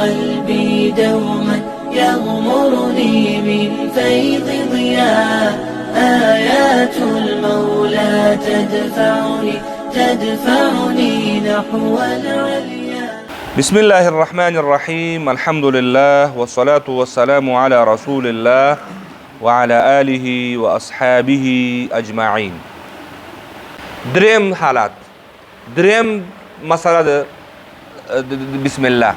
قلبي دوما يغمرني من فيض ضياء. آيات المولى تدفعني نحو العليا. بسم الله الرحمن الرحيم. الحمد لله والصلاة والسلام على رسول الله وعلى آله وأصحابه أجمعين. دريم حالات، دريم مسألة بسم الله.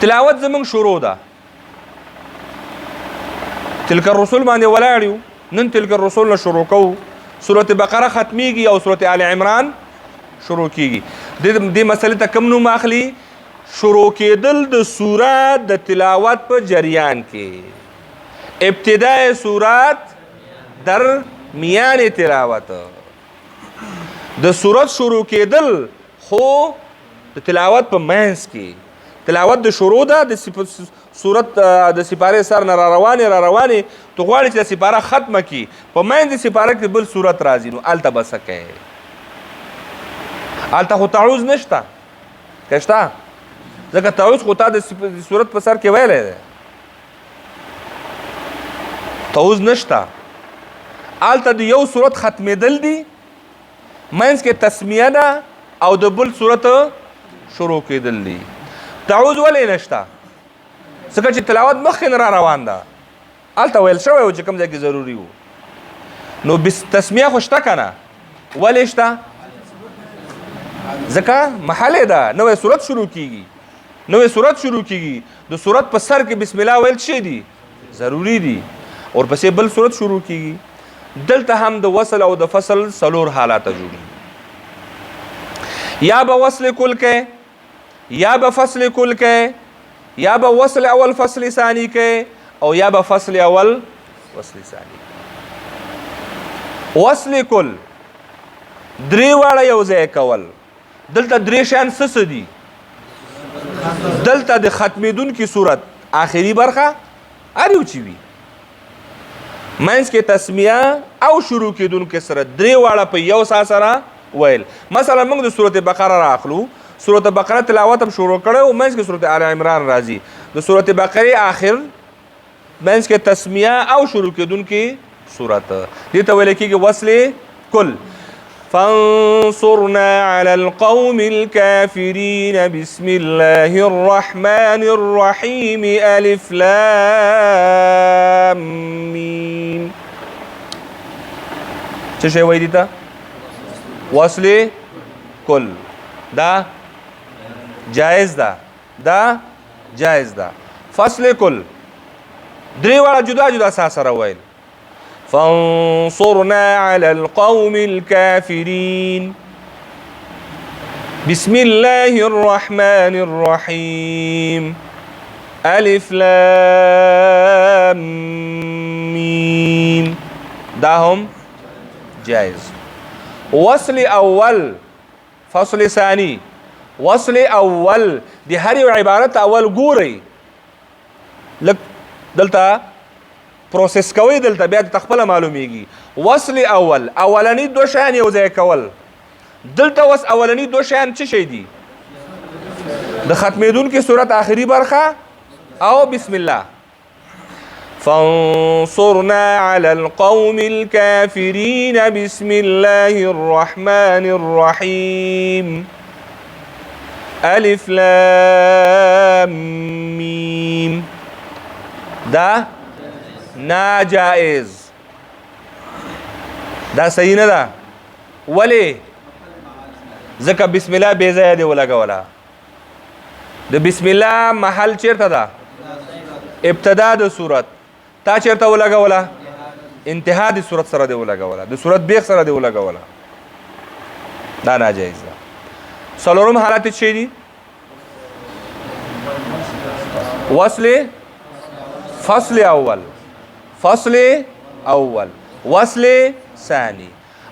تلاوت زمن شروع ده. تلك الرسول باندې ولاړیو، نن تلك الرسول نه شروع کوو. سورة بقره ختمیږي او سورة آل عمران شروع کیږي. دې مسلې ته کوم نوم اخلي؟ شروع کېدل د سورات د تلاوت په جریان کې. ابتداء سورات در میان تلاوت. د سورت شروع کېدل خو د تلاوت په منځ کې. تلاوت د شروع ده، د سورت د سپاره سر نه را روانې تو غواړي چې سپاره ختمه کی، په منځ د سپاره کې بل سورت راځي، نو الته بس کوي. الته خو تعوذ نشته، کشته ځکه تعوذ خو تا د سورت په سر کې ویلې ده. تعوذ نشته. الته د یو سورت ختمېدل دي، منځ کې تسمیه ده او د بل سورت شروع کېدل دي. تعوذ ولې نشته؟ ځکه چې تلاوت مخکې نه را روان ده، هلته ویل شوی و چې کوم ځای کې ضروري و. نو تسمیه خو شته که نه؟ ولې شته؟ ځکه محلې ده، نوی سورت شروع کېږي. نوی سورت شروع کېږي، د سورت په سر کې بسم الله ویل څه دي؟ ضروري دي. ورپسې بل سورت شروع کېږي. دلته هم د وصل او د فصل څلور حالاته جوړي. یا به وصل کل کې، یا به فصل کل کې، یا به وصل اول فصل ثانی کې، او یا به فصل اول وصل ثانی. وصل کل درې واړه یو ځای کول. دلته درې شیان څه دي؟ دلته د ختمېدونکي صورت آخري برخه هر یو چې وي، منځ کې تسمیه او شروع کېدونکي سره درې واړه په یو سا سره ویل. مثلا موږ د سورت بقره راخلو، سورت بقره تلاوت هم شروع کړی او منځ کې سورت آل عمران راځي. د سورت بقره آخر منځ کې تسمیه او شروع کېدونکي سورت، دې ته ویل کېږي وصل کل. فانصرنا على القوم الكافرين. بسم الله الرحمن الرحيم. ألف لام ميم. څه شی وایي دې ته؟ وصل کل. دا جائز ده، دا جائز ده. فصل کل درې واړه جدا جدا سا سره ویل. فانصرنا على القوم الكافرين. بسم الله الرحمن الرحيم. ألف لام ميم. دا هم جائز. وصل اول فصل ثانی. وصل اول دی هر یو عبارت اول ګورئ، لږ دلته پروسس کوئ، دلته بیا د خپله معلومیږي. وصل اول اولنی دو شیان یو ځای کول. دلته اوس اولنی دو شیان څه شی دي؟ د ختمېدونکي صورت آخري برخه او بسم الله. فانصرنا على القوم الكافرين. بسم الله الرحمن الرحيم. ألف لام ميم. دا ناجائز، دا صحیح نه ده. ولې؟ ځکه بسم الله بې ځایه دی ولګوله. د بسم الله محل چیرته ده؟ ابتدا د صورت. تا چیرته ولګوله؟ انتها د صورت سره دی ولګوله، د صورت بیخ سره دی ولګوله. دا ناجایز ده. څلورم حالت څه دي؟ وصل فصل اول، فصل اول، وصل ثانی.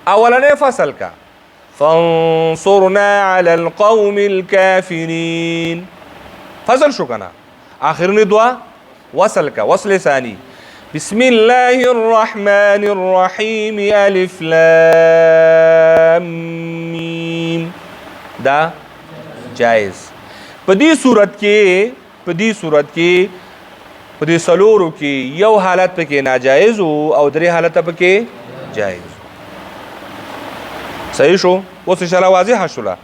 اولنې فصل کا فانصرنا على القوم الكافرين. فصل شو کنه؟ آخرنی دعا وصل کا، وصل ثانی. بسم الله الرحمن الرحيم. ألف لام ميم. دا جائز. په دې صورت کې په دې سلورو کې یو حالت پکې ناجایز او درې حالت پکې جایز. صحیح شو؟ اوس انشاءالله واضحه شوله.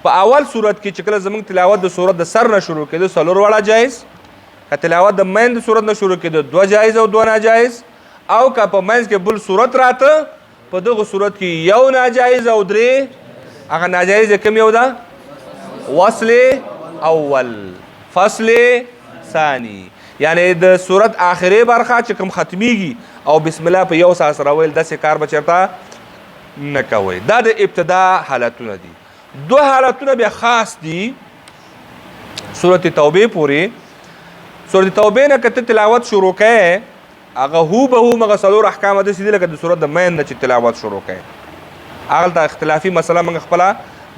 په اول صورت کې چې کله زموږ تلاوت د صورت د سر نه شروع کېده څلور واړه جایز، که تلاوت د مین د صورت نه شروع کېده دوه جایز او دوه ناجایز، او که په منځ کې بل صورت راته په دغه صورت کې یو ناجایز او درې هغه ناجایز کوم یو ده؟ وصل اول فصل ثانی، یعنی د صورت آخري برخه چې کوم ختمیږي او بسم الله په یو ساس راویل داسې کار به چېرته نه کوئ. دا د ابتدا حالتونه دي. دو حالتونه بیا خاص دي سورت توبې پورې. سورت توبې نه که ته تلاوت شروع کوې هغه هوبهو هغه څلور احکام داسې دي لکه د صورت د مین نه چې تلاوت شروع کوې. هغلته اختلافي مسله موږ خپله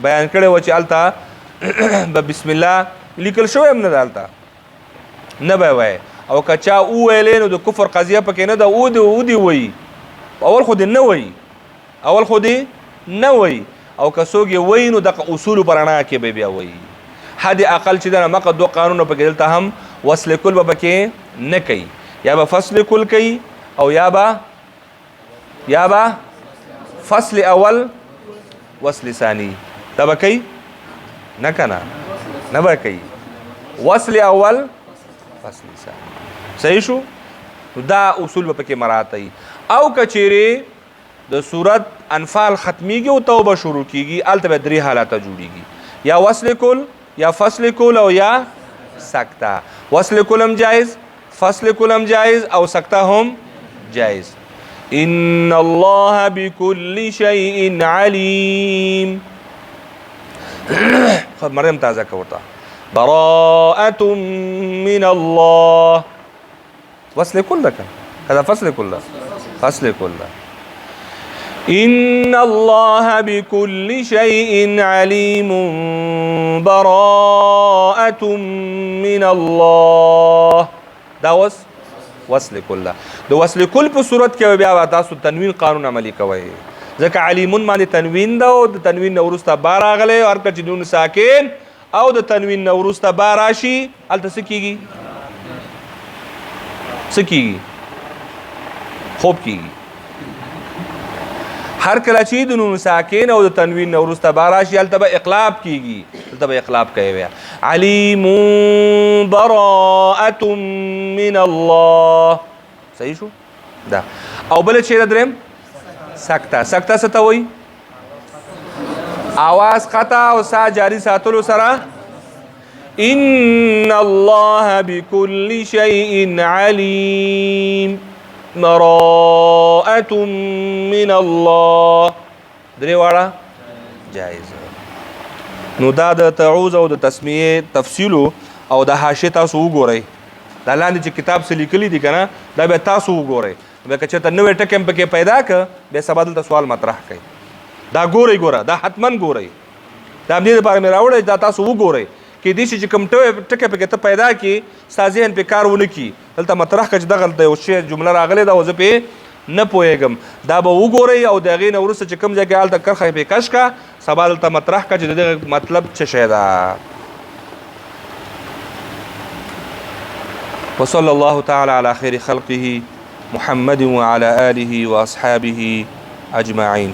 بیان کړې وه چې هلته به بسم الله لیکل شوی هم نه ده، هلته نه به وایې، او که چا وویلې نو د کفر قضیه پکې نه ده. ودې وایي اول خو دې نه وایي، او که څوک یې وایي نو دغه اصولو په رڼا کې به بیا وایي. حد اقل چې ده مقه دو قانونه پکې دلته هم وصل کل به پکې نه کوي، یا به فصل کل کوي او یا به فصل اول وصل ثانی. دا به کوي نه کنه؟ نه به کوي. وصل اول فصل ثانی. صحیح شو؟ دا اصول به پکې مراعات وي. او که چیرې د صورت انفال ختمیږي او توبه شروع کیږي هلته به درې حالته جوړیږي، یا وصل کل یا فصل کل او یا سکته. وصل کل هم جایز، فصل کل هم جایز او سکته هم جایز. ان الله بكل شيء عليم. خود مریم تازه کوتا براءة من الله. وصل کل ده هذا فصل کل ده، فصل کل ده. إن الله بكل شيء عليم براءة من الله. دا وصل کل ده. د وصل کل په صورت کې بیا تاسو تنوین قانون عملی کوئ، ځکه علیمون باندې تنوین ده او د تنوین نه وروسته با راغلی، هر کله چې نون ساکن او د تنوین نه وروسته با راشي هلته څه کېږي؟ خوب کېږي. هر کله چې د نون ساکن او د تنوین نه وروسته با راشي هلته به اقلاب کېږي، هلته به اقلاب کوي بیا. علیم براءة من الله. صحیح شو؟ دا او بل چیرې دریم سکته. سکته څه ته وایي؟ आवाज قطع او سا جاری ساتلو سره ان الله بكل شيء عليم براءة من الله. درې واړه جایز. نو دا د تعوذ او د تسمیه تفصیلو او د حاشیه تاسو وګورئ. دا لاندې چې کتاب څه لیکلي دي که نه دا بیا تاسو وګورئ. بیا که چېرته نوی ټکی هم پکې پیدا که بیا سبا دلته سوال مطرح کوئ. دا ګورئ دا حتما ګورئ. دا همدې دپاره مې راوړی دا تاسو وګورئ. کېدای شي چې کوم ټکی پکې ته پیدا کړي ستا ذهن پې کار ونه کړي دلته مطرح کړه چې دغلته یو شی جمله راغلی ده او زه پې نه پوهېږم. دا به وګورئ او د هغې نه وروسته چې کوم ځای کې هلته کرښه پې کش کړه سبا دلته مطرح کړه چې د دغه مطلب څه شی ده. وصلى الله تعالى على خير خلقه محمد وعلى آله وأصحابه أجمعين.